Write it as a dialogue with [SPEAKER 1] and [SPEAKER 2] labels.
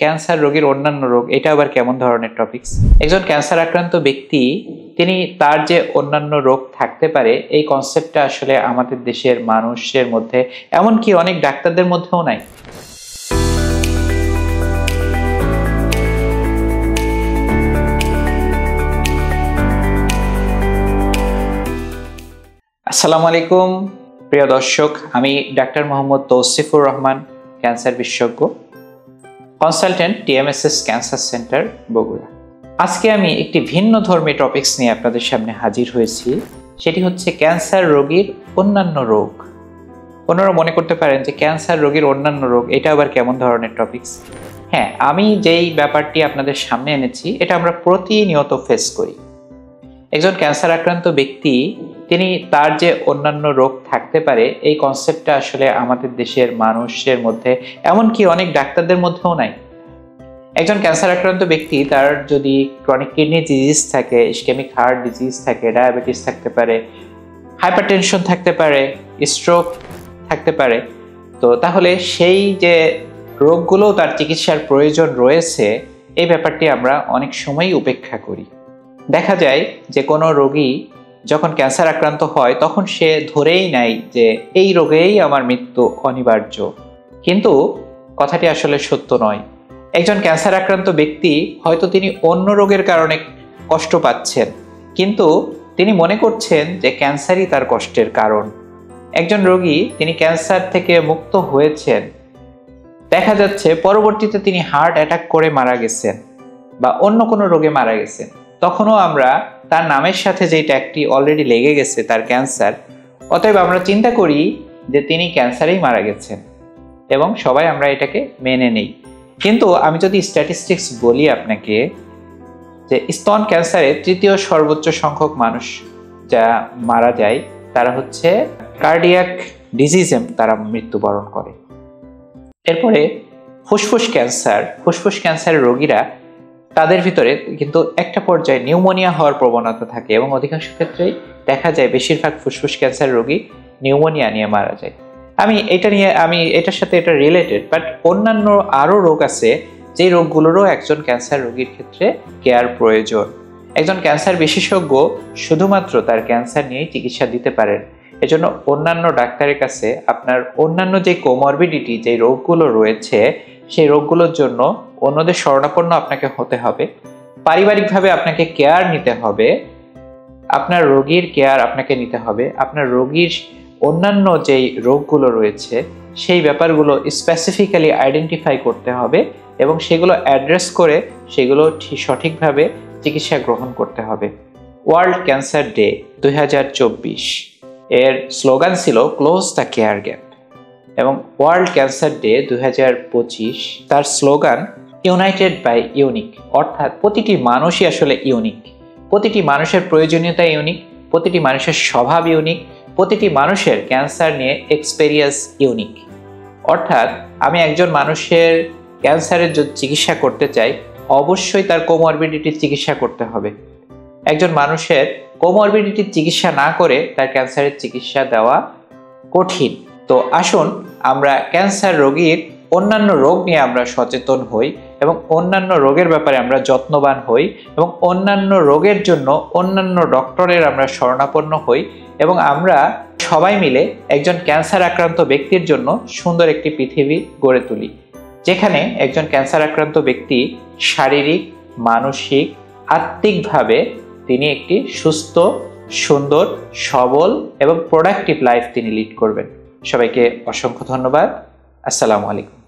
[SPEAKER 1] Cancer রোগীর অন্যান্য রোগ এটা আবার কেমন ধরনের টপিকস? একজন ক্যান্সার আক্রান্ত ব্যক্তি তিনি তার যে অন্যান্য রোগ থাকতে পারে এই কনসেপ্টটা আসলে আমাদের দেশের মানুষের মধ্যে, এমনকি অনেক ডাক্তারদের মধ্যেও নাই। আসসালামু আলাইকুম প্রিয় দর্শক, আমি ডাক্তার মোহাম্মদ তৌসিফুর রহমান, ক্যান্সার বিশেষজ্ঞ, consultant TMSS cancer centre Bogura. আজকে আমি একটি ভিন্ন ধর্মী টপিকস নিয়ে আপনাদের সামনে হাজির হয়েছি। সেটি হচ্ছে ক্যান্সার রোগীর অন্যান্য রোগ। ওনারা মনে করতে পারেন যে ক্যান্সার রোগীর অন্যান্য রোগ এটা আবার কেমন ধরনের টপিকস? হ্যাঁ, আমি যেই ব্যাপারটি আপনাদের সামনে এনেছি এটা আমরা প্রতিনিয়ত ফেস করি। একজন ক্যান্সার আক্রান্ত ব্যক্তি তিনি তার যে অন্যান্য রোগ থাকতে পারে এই কনসেপ্টটা আসলে আমাদের দেশের মানুষের মধ্যে, এমনকি অনেক ডাক্তারদের মধ্যেও নাই। একজন ক্যান্সার আক্রান্ত ব্যক্তি তার যদি ক্রনিক কিডনি ডিজিজ থাকে, ইসকেমিক হার্ট ডিজিজ থাকে, ডায়াবেটিস থাকতে পারে, হাইপারটেনশন থাকতে পারে, স্ট্রোক থাকতে পারে, তো তাহলে সেই যে রোগগুলো তার চিকিৎসার প্রয়োজন রয়েছে এই ব্যাপারটি আমরা অনেক সময়ই উপেক্ষা করি। দেখা যায় যে কোনো রোগী যখন ক্যান্সার আক্রান্ত হয় তখন সে ধরেই নেয় যে এই রোগেই আমার মৃত্যু অনিবার্য, কিন্তু কথাটি আসলে সত্য নয়। একজন ক্যান্সার আক্রান্ত ব্যক্তি হয়তো তিনি অন্য রোগের কারণে কষ্ট পাচ্ছেন, কিন্তু তিনি মনে করছেন যে ক্যান্সারই তার কষ্টের কারণ। একজন রোগী তিনি ক্যান্সার থেকে মুক্ত হয়েছেন, দেখা যাচ্ছে পরবর্তীতে তিনি হার্ট অ্যাটাক করে মারা গেছেন বা অন্য কোনো রোগে মারা গেছেন, তখনও আমরা তার নামের সাথে যে ট্যাগটি অলরেডি লেগে গেছে তার ক্যান্সার, অতএব আমরা চিন্তা করি যে তিনি ক্যান্সারেই মারা গেছেন এবং সবাই আমরা এটাকে মেনে নেই। কিন্তু আমি যদি স্ট্যাটিস্টিক্স বলি আপনাকে, যে স্তন ক্যান্সারে তৃতীয় সর্বোচ্চ সংখ্যক মানুষ যা মারা যায় তারা হচ্ছে কার্ডিয়াক ডিজিজে তারা মৃত্যুবরণ করে। এরপরে ফুসফুস ক্যান্সারের রোগীরা তাদের ভিতরে কিন্তু একটা পর্যায়ে নিউমোনিয়া হওয়ার প্রবণতা থাকে এবং অধিকাংশ ক্ষেত্রেই দেখা যায় বেশিরভাগ ফুসফুস ক্যান্সার রোগী নিউমোনিয়া নিয়ে মারা যায়। আমি এটার সাথে এটা রিলেটেড, বাট অন্যান্য আরও রোগ আছে যেই রোগগুলোরও একজন ক্যান্সার রোগীর ক্ষেত্রে কেয়ার প্রয়োজন। একজন ক্যান্সার বিশেষজ্ঞ শুধুমাত্র তার ক্যান্সার নিয়েই চিকিৎসা দিতে পারেন। এজন্য অন্যান্য ডাক্তারের কাছে আপনার অন্যান্য যে কোমরবিডিটি, যে রোগগুলো রয়েছে সেই রোগগুলোর জন্য অন্যদের শরণাপন্ন আপনাকে হতে হবে। পারিবারিকভাবে আপনাকে কেয়ার নিতে হবে, আপনার রোগীর কেয়ার আপনাকে নিতে হবে। আপনার রোগীর অন্যান্য যেই রোগগুলো রয়েছে সেই ব্যাপারগুলো স্পেসিফিক্যালি আইডেন্টিফাই করতে হবে এবং সেগুলো অ্যাড্রেস করে সেগুলো সঠিকভাবে চিকিৎসা গ্রহণ করতে হবে। ওয়ার্ল্ড ক্যান্সার ডে 2024 এর স্লোগান ছিল ক্লোজ দ্য কেয়ার গ্যাপ, এবং ওয়ার্ল্ড ক্যান্সার ডে 2025 তার স্লোগান ইউনাইটেড বাই ইউনিক, অর্থাৎ প্রতিটি মানুষই আসলে ইউনিক, প্রতিটি মানুষের প্রয়োজনীয়তা ইউনিক, প্রতিটি মানুষের স্বভাব ইউনিক, প্রতিটি মানুষের ক্যান্সার নিয়ে এক্সপেরিয়েন্স ইউনিক। অর্থাৎ আমি একজন মানুষের ক্যান্সারের যদি চিকিৎসা করতে চাই অবশ্যই তার কোমরবিডিটির চিকিৎসা করতে হবে। একজন মানুষের কোমরবিডিটির চিকিৎসা না করে তার ক্যান্সারের চিকিৎসা দেওয়া কঠিন। তো আসুন আমরা ক্যান্সার রোগীর অন্যান্য রোগ নিয়ে আমরা সচেতন হই এবং অন্যান্য রোগের ব্যাপারে আমরা যত্নবান হই এবং অন্যান্য রোগের জন্য অন্যান্য ডক্টরের আমরা শরণাপন্ন হই এবং আমরা সবাই মিলে একজন ক্যান্সার আক্রান্ত ব্যক্তির জন্য সুন্দর একটি পৃথিবী গড়ে তুলি, যেখানে একজন ক্যান্সার আক্রান্ত ব্যক্তি শারীরিক, মানসিক, আত্মিকভাবে তিনি একটি সুস্থ, সুন্দর, সবল এবং প্রোডাক্টিভ লাইফ তিনি লিড করবেন। সবাইকে অসংখ্য ধন্যবাদ। আসসালামু আলাইকুম।